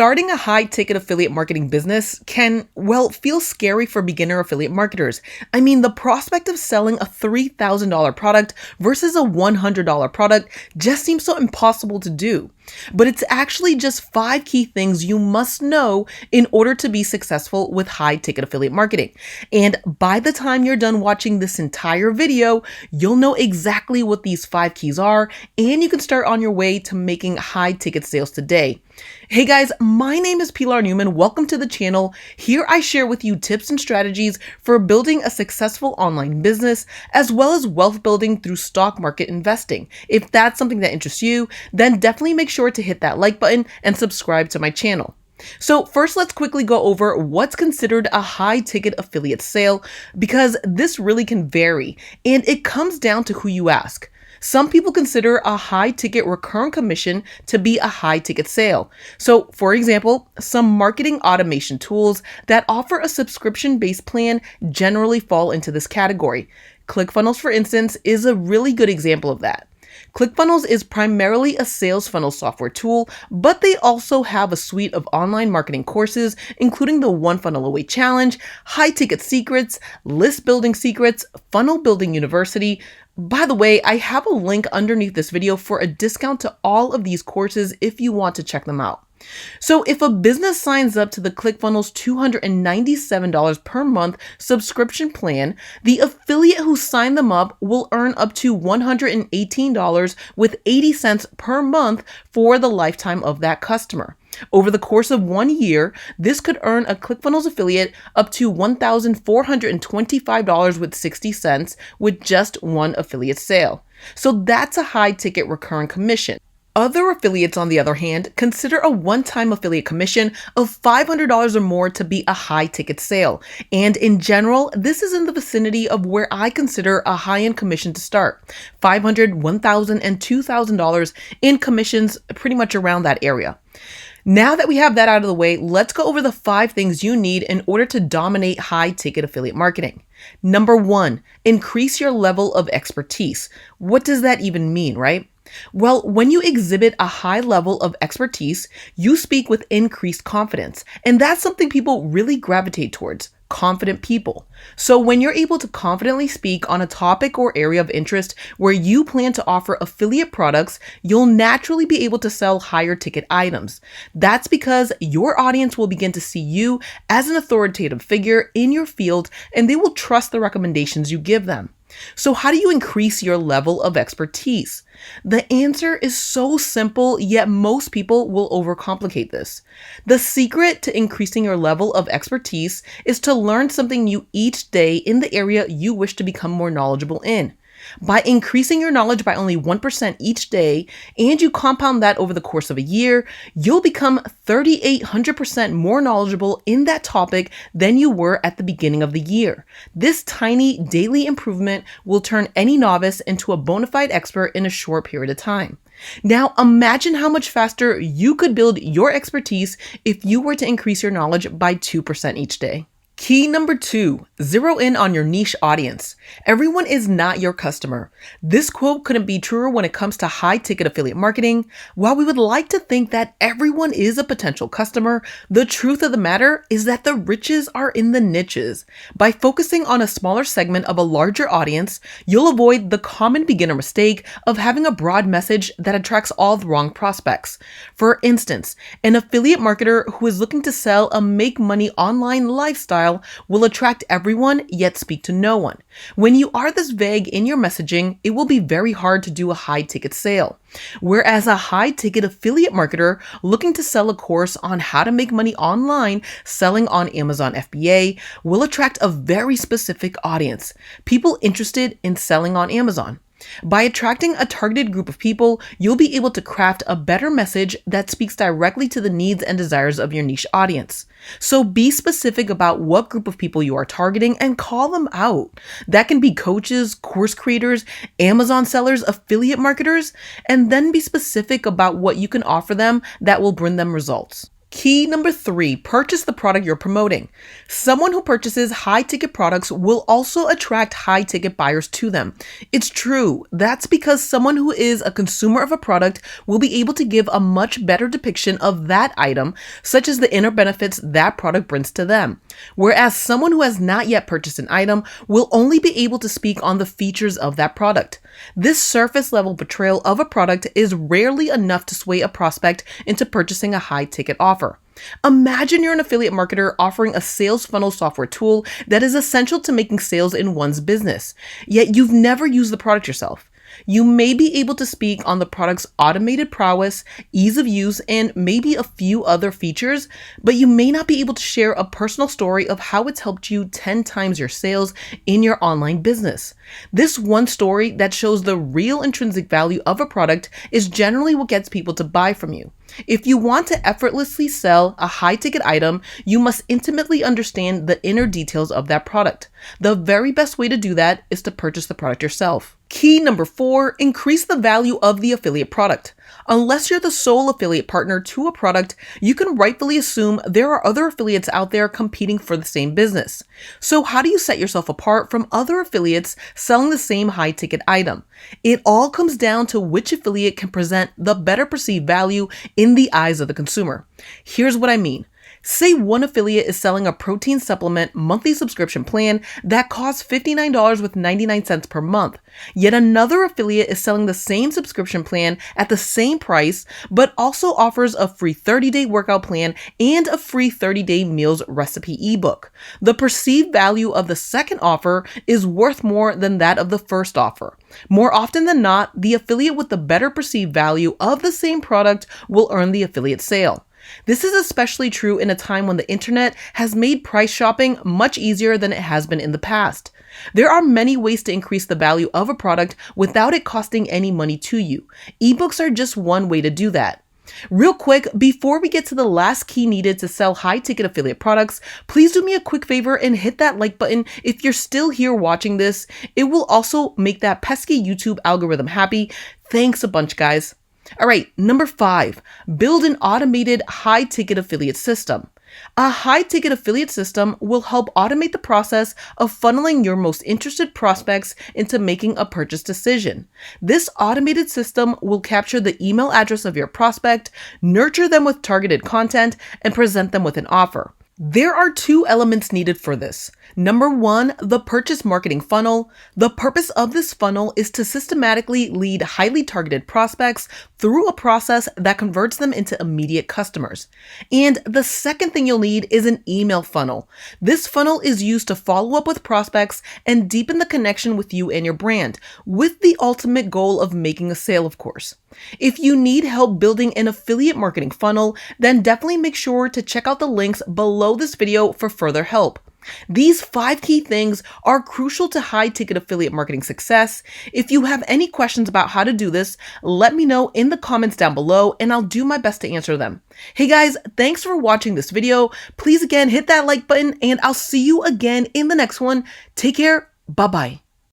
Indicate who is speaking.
Speaker 1: Starting a high-ticket affiliate marketing business can, well, feel scary for beginner affiliate marketers. I mean, the prospect of selling a $3,000 product versus a $100 product just seems so impossible to do. But it's actually just 5 key things you must know in order to be successful with high-ticket affiliate marketing. And by the time you're done watching this entire video, you'll know exactly what these 5 keys are, and you can start on your way to making high-ticket sales today. Hey guys, my name is Pilar Newman. Welcome to the channel. Here I share with you tips and strategies for building a successful online business, as well as wealth building through stock market investing. If that's something that interests you, then definitely make sure to hit that like button and subscribe to my channel. So first, let's quickly go over what's considered a high-ticket affiliate sale, because this really can vary, and it comes down to who you ask. Some people consider a high-ticket recurring commission to be a high-ticket sale. So, for example, some marketing automation tools that offer a subscription-based plan generally fall into this category. ClickFunnels, for instance, is a really good example of that. ClickFunnels is primarily a sales funnel software tool, but they also have a suite of online marketing courses, including the One Funnel Away Challenge, High Ticket Secrets, List Building Secrets, Funnel Building University. By the way, I have a link underneath this video for a discount to all of these courses if you want to check them out. So if a business signs up to the ClickFunnels $297 per month subscription plan, the affiliate who signed them up will earn up to $118 with 80 cents per month for the lifetime of that customer. Over the course of 1 year, this could earn a ClickFunnels affiliate up to $1,425 with 60 cents with just one affiliate sale. So that's a high ticket recurring commission. Other affiliates, on the other hand, consider a one-time affiliate commission of $500 or more to be a high-ticket sale. And in general, this is in the vicinity of where I consider a high-end commission to start. $500, $1,000, and $2,000 in commissions, pretty much around that area. Now that we have that out of the way, let's go over the 5 things you need in order to dominate high-ticket affiliate marketing. Number 1, increase your level of expertise. What does that even mean, right? Well, when you exhibit a high level of expertise, you speak with increased confidence, and that's something people really gravitate towards. Confident people. So when you're able to confidently speak on a topic or area of interest where you plan to offer affiliate products, you'll naturally be able to sell higher ticket items. That's because your audience will begin to see you as an authoritative figure in your field, and they will trust the recommendations you give them. So how do you increase your level of expertise? The answer is so simple, yet most people will overcomplicate this. The secret to increasing your level of expertise is to learn something new each day in the area you wish to become more knowledgeable in. By increasing your knowledge by only 1% each day, and you compound that over the course of a year, you'll become 3,800% more knowledgeable in that topic than you were at the beginning of the year. This tiny daily improvement will turn any novice into a bona fide expert in a short period of time. Now, imagine how much faster you could build your expertise if you were to increase your knowledge by 2% each day. Key number 2, zero in on your niche audience. Everyone is not your customer. This quote couldn't be truer when it comes to high-ticket affiliate marketing. While we would like to think that everyone is a potential customer, the truth of the matter is that the riches are in the niches. By focusing on a smaller segment of a larger audience, you'll avoid the common beginner mistake of having a broad message that attracts all the wrong prospects. For instance, an affiliate marketer who is looking to sell a make money online lifestyle will attract everyone yet speak to no one. When you are this vague in your messaging, it will be very hard to do a high ticket sale. Whereas a high ticket affiliate marketer looking to sell a course on how to make money online selling on Amazon FBA will attract a very specific audience, people interested in selling on Amazon. By attracting a targeted group of people, you'll be able to craft a better message that speaks directly to the needs and desires of your niche audience. So be specific about what group of people you are targeting and call them out. That can be coaches, course creators, Amazon sellers, affiliate marketers, and then be specific about what you can offer them that will bring them results. Key number 3, purchase the product you're promoting. Someone who purchases high-ticket products will also attract high-ticket buyers to them. It's true. That's because someone who is a consumer of a product will be able to give a much better depiction of that item, such as the inner benefits that product brings to them. Whereas someone who has not yet purchased an item will only be able to speak on the features of that product. This surface-level portrayal of a product is rarely enough to sway a prospect into purchasing a high-ticket offer. Imagine you're an affiliate marketer offering a sales funnel software tool that is essential to making sales in one's business, yet you've never used the product yourself. You may be able to speak on the product's automated prowess, ease of use, and maybe a few other features, but you may not be able to share a personal story of how it's helped you 10 times your sales in your online business. This one story that shows the real intrinsic value of a product is generally what gets people to buy from you. If you want to effortlessly sell a high-ticket item, you must intimately understand the inner details of that product. The very best way to do that is to purchase the product yourself. Key number 4, increase the value of the affiliate product. Unless you're the sole affiliate partner to a product, you can rightfully assume there are other affiliates out there competing for the same business. So how do you set yourself apart from other affiliates selling the same high-ticket item? It all comes down to which affiliate can present the better perceived value in the eyes of the consumer. Here's what I mean. Say one affiliate is selling a protein supplement monthly subscription plan that costs $59.99 per month, yet another affiliate is selling the same subscription plan at the same price, but also offers a free 30-day workout plan and a free 30-day meals recipe ebook. The perceived value of the second offer is worth more than that of the first offer. More often than not, the affiliate with the better perceived value of the same product will earn the affiliate sale. This is especially true in a time when the internet has made price shopping much easier than it has been in the past. There are many ways to increase the value of a product without it costing any money to you. Ebooks are just one way to do that. Real quick, before we get to the last key needed to sell high-ticket affiliate products, please do me a quick favor and hit that like button if you're still here watching this. It will also make that pesky YouTube algorithm happy. Thanks a bunch, guys. All right, number 5, build an automated high-ticket affiliate system. A high-ticket affiliate system will help automate the process of funneling your most interested prospects into making a purchase decision. This automated system will capture the email address of your prospect, nurture them with targeted content, and present them with an offer. There are 2 elements needed for this. Number 1, the purchase marketing funnel. The purpose of this funnel is to systematically lead highly targeted prospects through a process that converts them into immediate customers. And the second thing you'll need is an email funnel. This funnel is used to follow up with prospects and deepen the connection with you and your brand, with the ultimate goal of making a sale, of course. If you need help building an affiliate marketing funnel, then definitely make sure to check out the links below this video for further help. These 5 key things are crucial to high-ticket affiliate marketing success. If you have any questions about how to do this, let me know in the comments down below and I'll do my best to answer them. Hey guys, thanks for watching this video. Please again hit that like button and I'll see you again in the next one. Take care. Bye-bye.